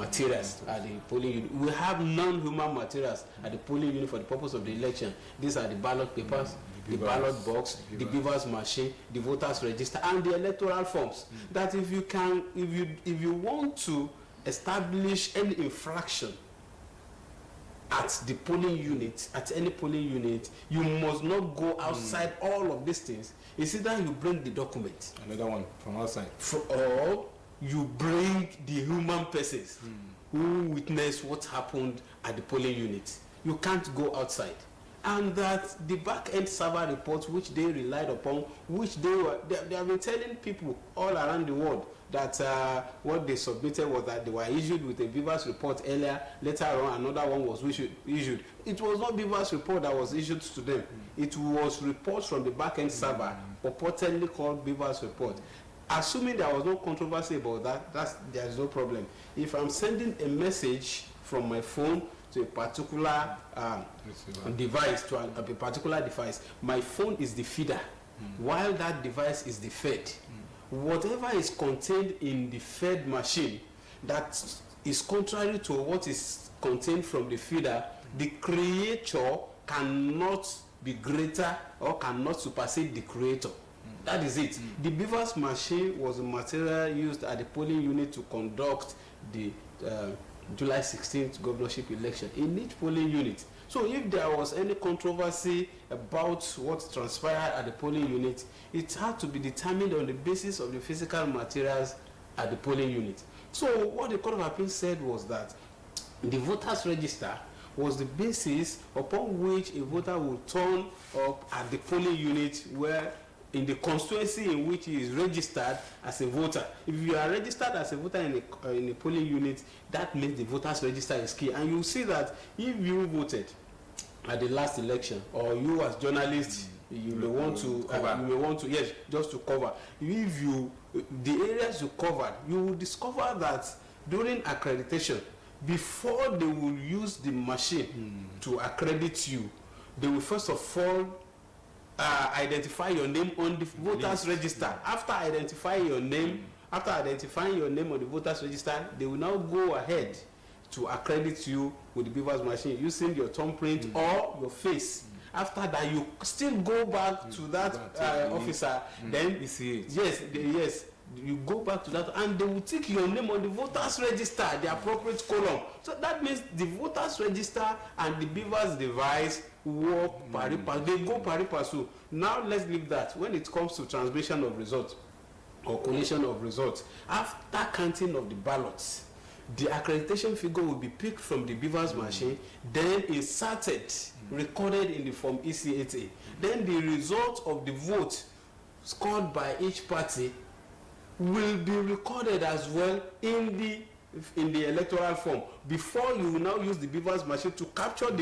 materials at the polling unit. We have non-human materials at the polling unit for the purpose of the election. These are the ballot papers, the ballot box, the beavers machine, the voters register, and the electoral forms. That if you want to establish any infraction at the polling unit, at any polling unit, you must not go outside all of these things. It's either you bring the document, another one from outside, or you bring the human persons who witness what happened at the polling unit. You can't go outside. And that the back-end server reports which they relied upon, which they have been telling people all around the world that what they submitted was that they were issued with a Beavers report earlier. Later on, another one was issued. It was not Beavers report that was issued to them. It was reports from the back-end server, purportedly called Beavers report. Assuming there was no controversy about that, there is no problem. If I'm sending a message from my phone to a particular device, to a particular device, my phone is the feeder, while that device is the fed. Whatever is contained in the fed machine that is contrary to what is contained from the feeder, the creator cannot be greater or cannot supersede the creator. That is it. The beavers machine was the material used at the polling unit to conduct the July 16th governorship election in each polling unit. So if there was any controversy about what transpired at the polling unit, it had to be determined on the basis of the physical materials at the polling unit. So what the Court of Appeal said was that the voters register was the basis upon which a voter would turn up at the polling unit where in the constituency in which he is registered as a voter. If you are registered as a voter in a polling unit, that means the voters register is key. And you see that if you voted at the last election, or you as journalists, you may want to, yes, just to cover. If the areas you covered, you will discover that during accreditation, before they will use the machine to accredit you, they will first of all identify your name on the voters register. After identifying your name, on the voters register, they will now go ahead to accredit you with the beavers machine using your thumbprint or your face. After that, you still go back to that officer. Then you see it. Yes, you go back to that, and they will take your name on the voters register, the appropriate column. So that means the voters register and the beavers device work pari passu. They go pari passu. Now let's leave that. When it comes to transmission of results or collation of results, after counting of the ballots, the accreditation figure will be picked from the beavers machine, then inserted, recorded in the form EC8A. Then the result of the vote scored by each party will be recorded as well in the electoral form before you will now use the beavers machine to capture the